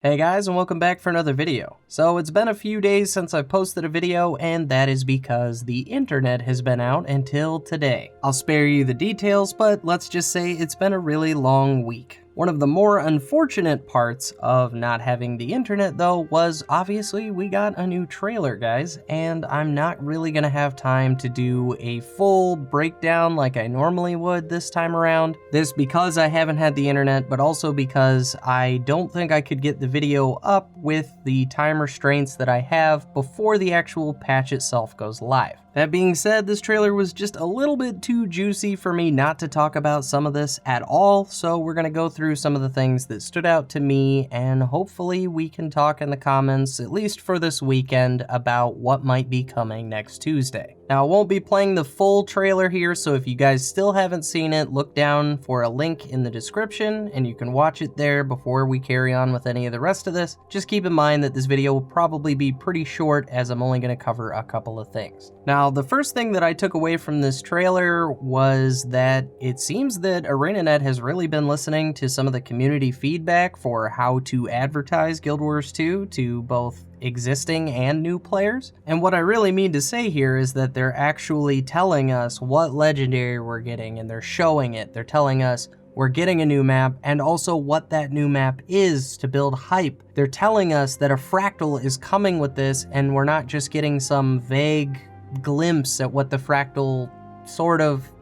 Hey guys, and welcome back for another video. So it's been a few days since I've posted a video, and that is because the internet has been out until today. I'll spare you the details, but let's just say it's been a really long week. One of the more unfortunate parts of not having the internet though was obviously we got a new trailer, guys, and I'm not really gonna have time to do a full breakdown like I normally would this time around. This because I haven't had the internet, but also because I don't think I could get the video up with the time restraints that I have before the actual patch itself goes live. That being said, this trailer was just a little bit too juicy for me not to talk about some of this at all, so we're gonna go through some of the things that stood out to me, and hopefully we can talk in the comments, at least for this weekend, about what might be coming next Tuesday. Now, I won't be playing the full trailer here, so if you guys still haven't seen it, look down for a link in the description, and you can watch it there before we carry on with any of the rest of this. Just keep in mind that this video will probably be pretty short, as I'm only going to cover a couple of things. Now, the first thing that I took away from this trailer was that it seems that ArenaNet has really been listening to some of the community feedback for how to advertise Guild Wars 2 to both existing and new players. And what I really mean to say here is that they're actually telling us what legendary we're getting, and they're showing it. They're telling us we're getting a new map, and also what that new map is to build hype. They're telling us that a fractal is coming with this, and we're not just getting some vague glimpse at what the fractal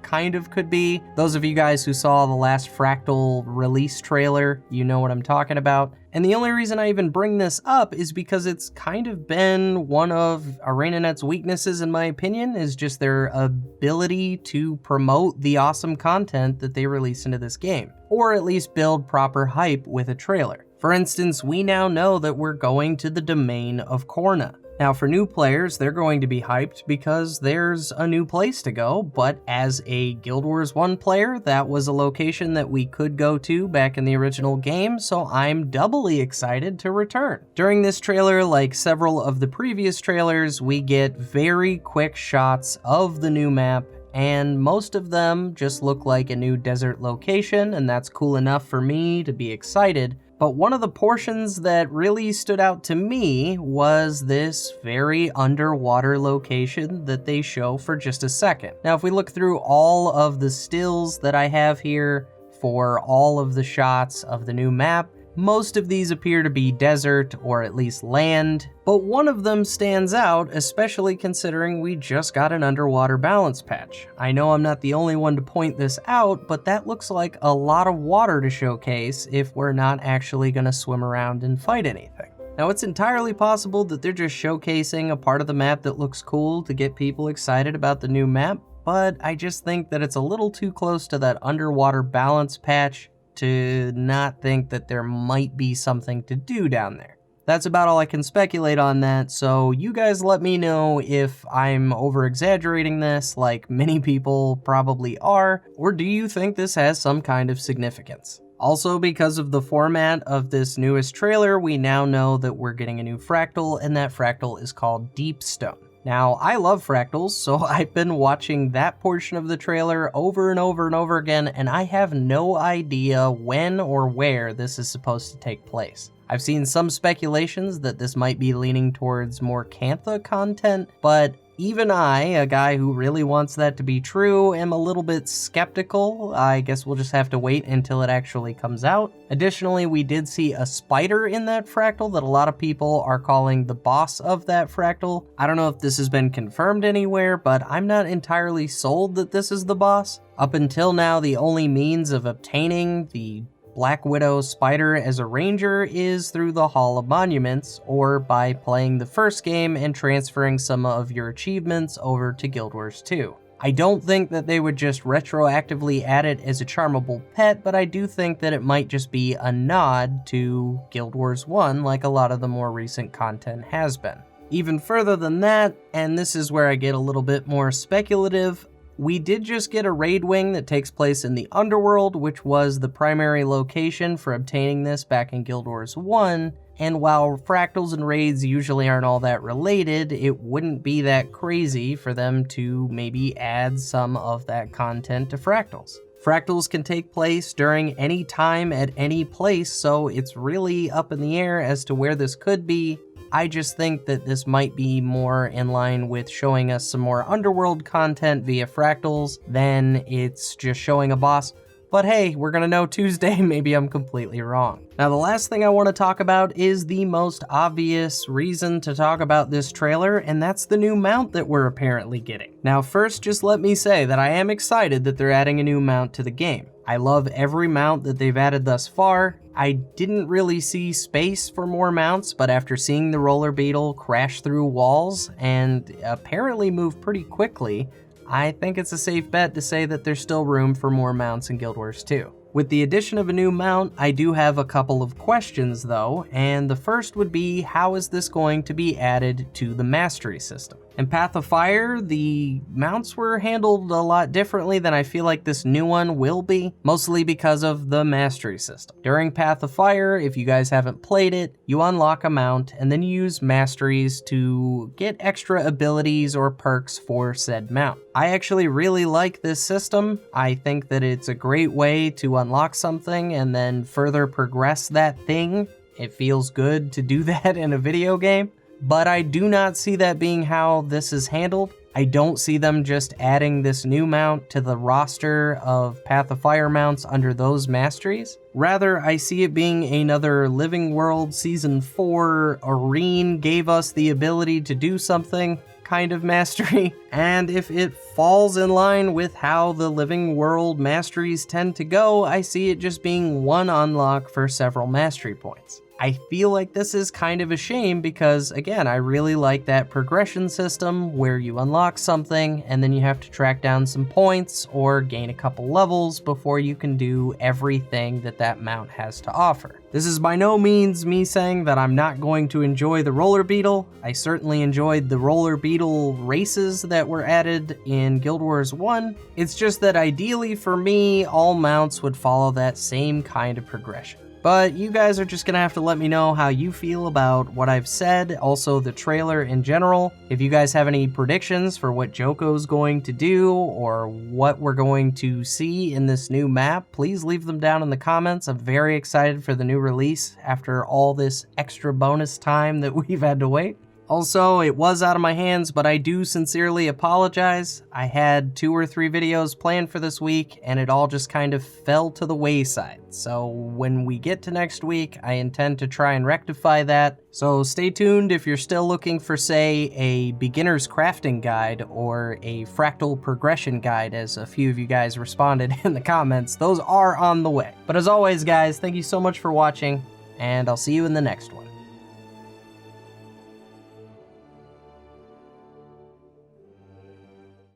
kind of could be. Those of you guys who saw the last fractal release trailer, you know what I'm talking about. And the only reason I even bring this up is because it's kind of been one of ArenaNet's weaknesses, in my opinion, is just their ability to promote the awesome content that they release into this game, or at least build proper hype with a trailer. For instance, we now know that we're going to the domain of Korna. Now, for new players, they're going to be hyped because there's a new place to go, but as a Guild Wars 1 player, that was a location that we could go to back in the original game, so I'm doubly excited to return. During this trailer, like several of the previous trailers, we get very quick shots of the new map, and most of them just look like a new desert location, and that's cool enough for me to be excited. But one of the portions that really stood out to me was this very underwater location that they show for just a second. Now, if we look through all of the stills that I have here for all of the shots of the new map, most of these appear to be desert, or at least land, but one of them stands out, especially considering we just got an underwater balance patch. I know I'm not the only one to point this out, but that looks like a lot of water to showcase if we're not actually going to swim around and fight anything. Now, it's entirely possible that they're just showcasing a part of the map that looks cool to get people excited about the new map, but I just think that it's a little too close to that underwater balance patch to not think that there might be something to do down there. That's about all I can speculate on that, so you guys let me know if I'm over-exaggerating this, like many people probably are, or do you think this has some kind of significance? Also, because of the format of this newest trailer, we now know that we're getting a new fractal, and that fractal is called Deepstone. Now, I love fractals, so I've been watching that portion of the trailer over and over and over again, and I have no idea when or where this is supposed to take place. I've seen some speculations that this might be leaning towards more Cantha content, but even I, a guy who really wants that to be true, am a little bit skeptical. I guess we'll just have to wait until it actually comes out. Additionally, we did see a spider in that fractal that a lot of people are calling the boss of that fractal. I don't know if this has been confirmed anywhere, but I'm not entirely sold that this is the boss. Up until now, the only means of obtaining the Black Widow spider as a ranger is through the Hall of Monuments, or by playing the first game and transferring some of your achievements over to Guild Wars 2. I don't think that they would just retroactively add it as a charmable pet, but I do think that it might just be a nod to Guild Wars 1 like a lot of the more recent content has been. Even further than that, and this is where I get a little bit more speculative, we did just get a raid wing that takes place in the Underworld, which was the primary location for obtaining this back in Guild Wars 1, and while fractals and raids usually aren't all that related, it wouldn't be that crazy for them to maybe add some of that content to fractals. Fractals can take place during any time at any place, so it's really up in the air as to where this could be. I just think that this might be more in line with showing us some more underworld content via fractals than it's just showing a boss. But hey, we're gonna know Tuesday, maybe I'm completely wrong. Now the last thing I want to talk about is the most obvious reason to talk about this trailer, and that's the new mount that we're apparently getting. Now first, just let me say that I am excited that they're adding a new mount to the game. I love every mount that they've added thus far. I didn't really see space for more mounts, but after seeing the roller beetle crash through walls and apparently move pretty quickly, I think it's a safe bet to say that there's still room for more mounts in Guild Wars 2. With the addition of a new mount, I do have a couple of questions though, and the first would be, how is this going to be added to the mastery system? In Path of Fire, the mounts were handled a lot differently than I feel like this new one will be, mostly because of the mastery system. During Path of Fire, if you guys haven't played it, you unlock a mount and then you use masteries to get extra abilities or perks for said mount. I actually really like this system. I think that it's a great way to unlock something and then further progress that thing. It feels good to do that in a video game. But I do not see that being how this is handled. I don't see them just adding this new mount to the roster of Path of Fire mounts under those masteries. Rather, I see it being another Living World Season 4 Arene gave us the ability to do something kind of mastery. And if it falls in line with how the Living World masteries tend to go, I see it just being one unlock for several mastery points. I feel like this is kind of a shame because, again, I really like that progression system where you unlock something and then you have to track down some points or gain a couple levels before you can do everything that that mount has to offer. This is by no means me saying that I'm not going to enjoy the roller beetle. I certainly enjoyed the roller beetle races that were added in Guild Wars 1. It's just that ideally for me, all mounts would follow that same kind of progression. But you guys are just gonna have to let me know how you feel about what I've said, also the trailer in general. If you guys have any predictions for what Joko's going to do or what we're going to see in this new map, please leave them down in the comments. I'm very excited for the new release after all this extra bonus time that we've had to wait. Also, it was out of my hands, but I do sincerely apologize. I had 2 or 3 videos planned for this week, and it all just kind of fell to the wayside. So when we get to next week, I intend to try and rectify that. So stay tuned if you're still looking for, say, a beginner's crafting guide or a fractal progression guide, as a few of you guys responded in the comments. Those are on the way. But as always, guys, thank you so much for watching, and I'll see you in the next one.